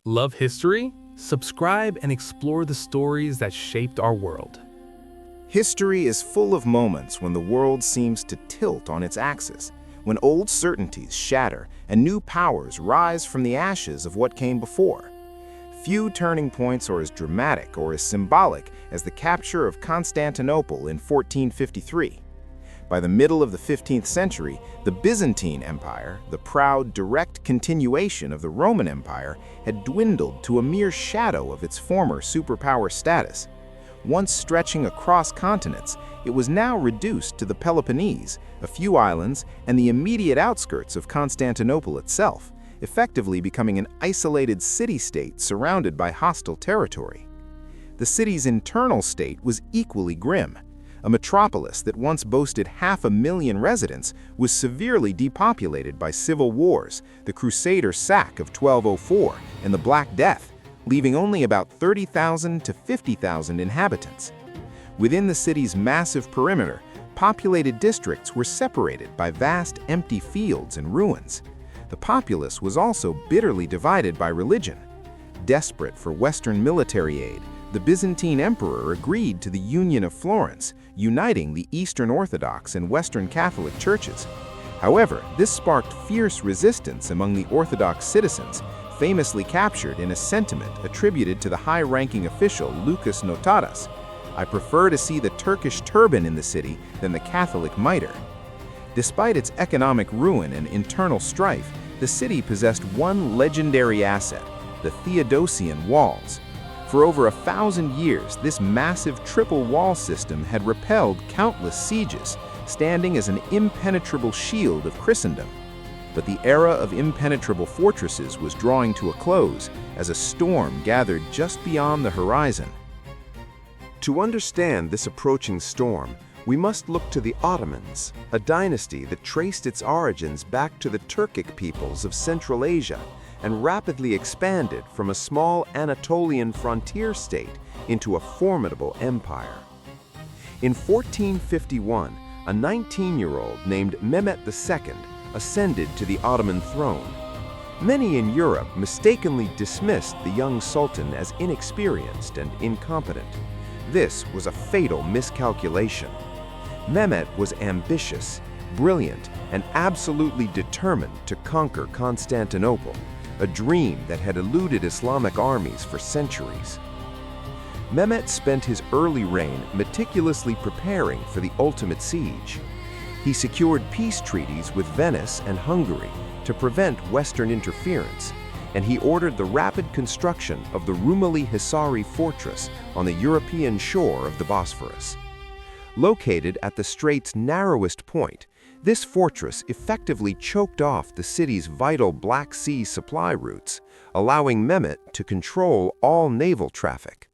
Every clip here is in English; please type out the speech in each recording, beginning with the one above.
Love history? Subscribe and explore the stories that shaped our world. History is full of moments when the world seems to tilt on its axis, when old certainties shatter and new powers rise from the ashes of what came before. Few turning points are as dramatic or as symbolic as the capture of Constantinople in 1453. By the middle of the 15th century, the Byzantine Empire, the proud, direct continuation of the Roman Empire, had dwindled to a mere shadow of its former superpower status. Once stretching across continents, it was now reduced to the Peloponnese, a few islands, and the immediate outskirts of Constantinople itself, effectively becoming an isolated city-state surrounded by hostile territory. The city's internal state was equally grim. A metropolis that once boasted 500,000 residents was severely depopulated by civil wars, the Crusader sack of 1204, and the Black Death, leaving only about 30,000 to 50,000 inhabitants. Within the city's massive perimeter, populated districts were separated by vast empty fields and ruins. The populace was also bitterly divided by religion. Desperate for Western military aid, the Byzantine emperor agreed to the Union of Florence, uniting the Eastern Orthodox and Western Catholic churches. However, this sparked fierce resistance among the Orthodox citizens, famously captured in a sentiment attributed to the high-ranking official Lucas Notaras: "I prefer to see the Turkish turban in the city than the Catholic mitre." Despite its economic ruin and internal strife, the city possessed one legendary asset: the Theodosian Walls. For over 1,000 years, this massive triple wall system had repelled countless sieges, standing as an impenetrable shield of Christendom. But the era of impenetrable fortresses was drawing to a close as a storm gathered just beyond the horizon. To understand this approaching storm, we must look to the Ottomans, a dynasty that traced its origins back to the Turkic peoples of Central Asia and rapidly expanded from a small Anatolian frontier state into a formidable empire. In 1451, a 19-year-old named Mehmed II ascended to the Ottoman throne. Many in Europe mistakenly dismissed the young sultan as inexperienced and incompetent. This was a fatal miscalculation. Mehmed was ambitious, brilliant, and absolutely determined to conquer Constantinople, a dream that had eluded Islamic armies for centuries. Mehmed spent his early reign meticulously preparing for the ultimate siege. He secured peace treaties with Venice and Hungary to prevent Western interference, and he ordered the rapid construction of the Rumeli Hisari fortress on the European shore of the Bosphorus. Located at the strait's narrowest point, this fortress effectively choked off the city's vital Black Sea supply routes, allowing Mehmed to control all naval traffic.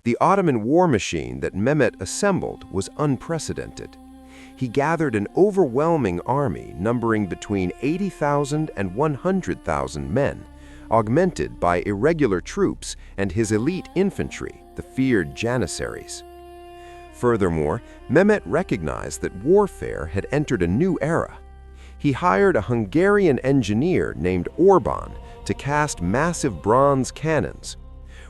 The Ottoman war machine that Mehmed assembled was unprecedented. He gathered an overwhelming army numbering between 80,000 and 100,000 men, augmented by irregular troops and his elite infantry, the feared Janissaries. Furthermore, Mehmed recognized that warfare had entered a new era. He hired a Hungarian engineer named Orban to cast massive bronze cannons.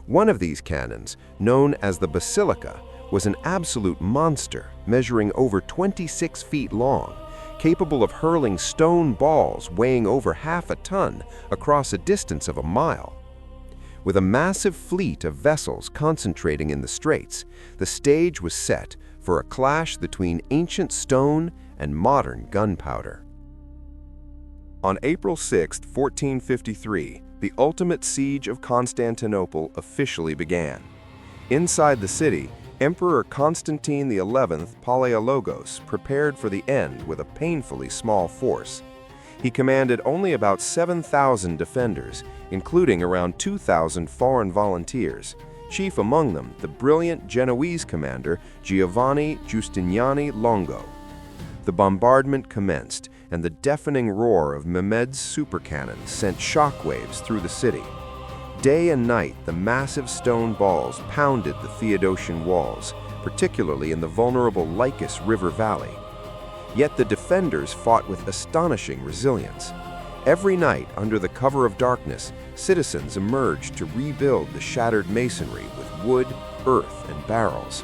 One of these cannons, known as the Basilica, was an absolute monster, measuring over 26 feet long, capable of hurling stone balls weighing over half a ton across a distance of a mile. With a massive fleet of vessels concentrating in the straits, the stage was set for a clash between ancient stone and modern gunpowder. On April 6, 1453, the ultimate siege of Constantinople officially began. Inside the city, Emperor Constantine XI Palaiologos prepared for the end with a painfully small force. He commanded only about 7,000 defenders, including around 2,000 foreign volunteers, chief among them the brilliant Genoese commander Giovanni Giustiniani Longo. The bombardment commenced, and the deafening roar of Mehmed's supercannons sent shockwaves through the city. Day and night, the massive stone balls pounded the Theodosian Walls, particularly in the vulnerable Lycus River Valley. Yet the defenders fought with astonishing resilience. Every night, under the cover of darkness, citizens emerged to rebuild the shattered masonry with wood, earth, and barrels.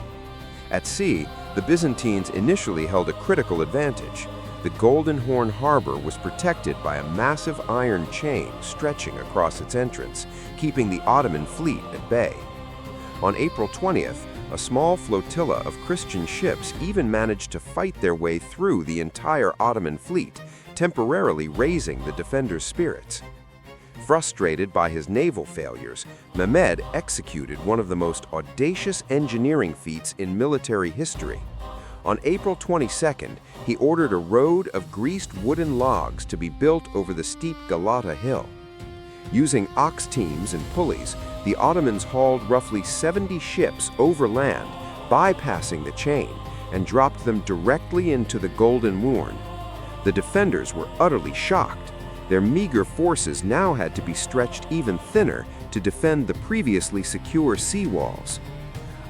At sea, the Byzantines initially held a critical advantage. The Golden Horn Harbor was protected by a massive iron chain stretching across its entrance, keeping the Ottoman fleet at bay. On April 20th, a small flotilla of Christian ships even managed to fight their way through the entire Ottoman fleet, temporarily raising the defenders' spirits. Frustrated by his naval failures, Mehmed executed one of the most audacious engineering feats in military history. On April 22nd, he ordered a road of greased wooden logs to be built over the steep Galata hill. Using ox teams and pulleys, the Ottomans hauled roughly 70 ships overland, bypassing the chain, and dropped them directly into the Golden Horn. The defenders were utterly shocked. Their meager forces now had to be stretched even thinner to defend the previously secure sea walls.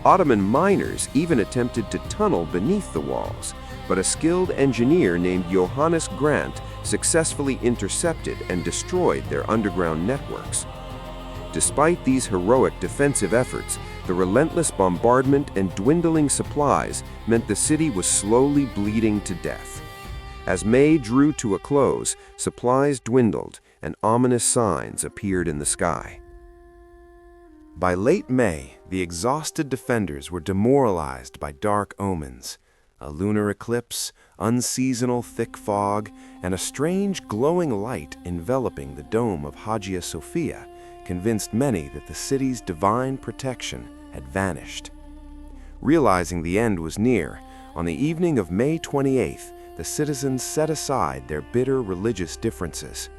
Ottoman miners even attempted to tunnel beneath the walls, but a skilled engineer named Johannes Grant successfully intercepted and destroyed their underground networks. Despite these heroic defensive efforts, the relentless bombardment and dwindling supplies meant the city was slowly bleeding to death. As May drew to a close, supplies dwindled and ominous signs appeared in the sky. By late May, the exhausted defenders were demoralized by dark omens. A lunar eclipse, unseasonal thick fog, and a strange glowing light enveloping the dome of Hagia Sophia convinced many that the city's divine protection had vanished. Realizing the end was near, on the evening of May 28th, the citizens set aside their bitter religious differences.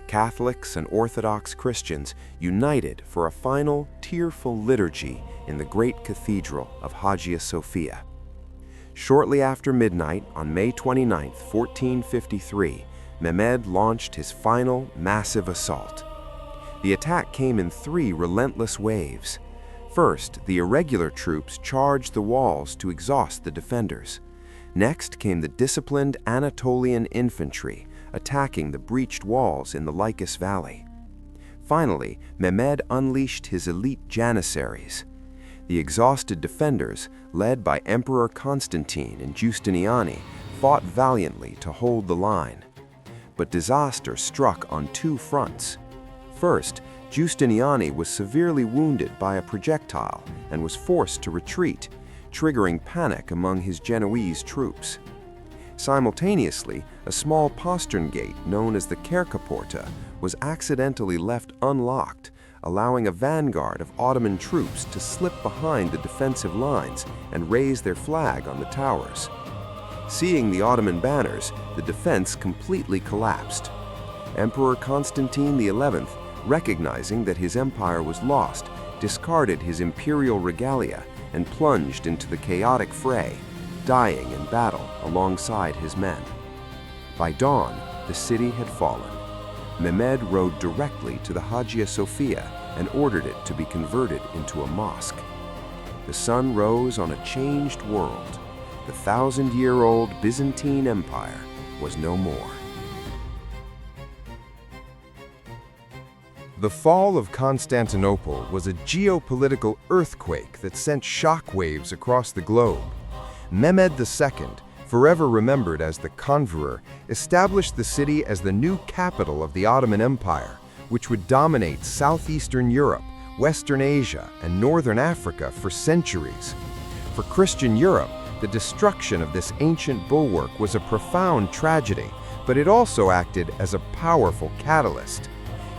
Catholics and Orthodox Christians united for a final, tearful liturgy in the great cathedral of Hagia Sophia. Shortly after midnight on May 29, 1453, Mehmed launched his final massive assault. The attack came in 3 relentless waves. First, the irregular troops charged the walls to exhaust the defenders. Next came the disciplined Anatolian infantry, attacking the breached walls in the Lycus Valley. Finally, Mehmed unleashed his elite janissaries. The exhausted defenders, led by Emperor Constantine and Giustiniani, fought valiantly to hold the line. But disaster struck on 2 fronts. First, Giustiniani was severely wounded by a projectile and was forced to retreat, triggering panic among his Genoese troops. Simultaneously, a small postern gate known as the Kerkaporta was accidentally left unlocked, allowing a vanguard of Ottoman troops to slip behind the defensive lines and raise their flag on the towers. Seeing the Ottoman banners, the defense completely collapsed. Emperor Constantine XI, recognizing that his empire was lost, discarded his imperial regalia and plunged into the chaotic fray, dying in battle alongside his men. By dawn, the city had fallen. Mehmed rode directly to the Hagia Sophia and ordered it to be converted into a mosque. The sun rose on a changed world. The 1,000-year-old Byzantine Empire was no more. The fall of Constantinople was a geopolitical earthquake that sent shockwaves across the globe. Mehmed II, forever remembered as the Conqueror, established the city as the new capital of the Ottoman Empire, which would dominate southeastern Europe, Western Asia, and Northern Africa for centuries. For Christian Europe, the destruction of this ancient bulwark was a profound tragedy, but it also acted as a powerful catalyst.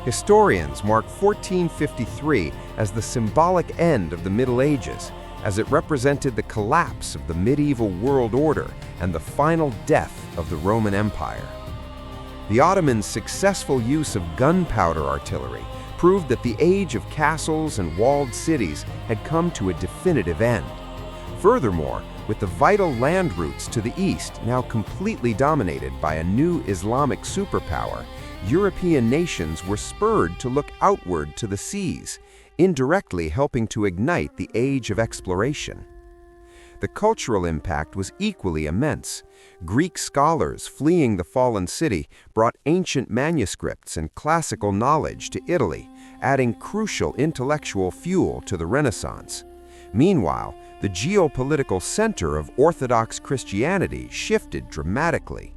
Historians mark 1453 as the symbolic end of the Middle Ages, as it represented the collapse of the medieval world order and the final death of the Roman Empire. The Ottomans' successful use of gunpowder artillery proved that the age of castles and walled cities had come to a definitive end. Furthermore, with the vital land routes to the east now completely dominated by a new Islamic superpower, European nations were spurred to look outward to the seas, indirectly helping to ignite the age of exploration. The cultural impact was equally immense. Greek scholars fleeing the fallen city brought ancient manuscripts and classical knowledge to Italy, adding crucial intellectual fuel to the Renaissance. Meanwhile, the geopolitical center of Orthodox Christianity shifted dramatically.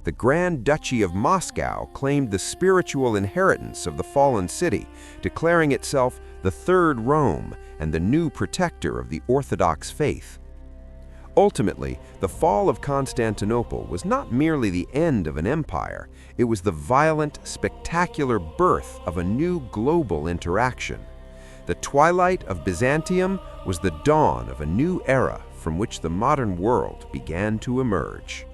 The Grand Duchy of Moscow claimed the spiritual inheritance of the fallen city, declaring itself the Third Rome and the new protector of the Orthodox faith. Ultimately, the fall of Constantinople was not merely the end of an empire, it was the violent, spectacular birth of a new global interaction. The twilight of Byzantium was the dawn of a new era from which the modern world began to emerge.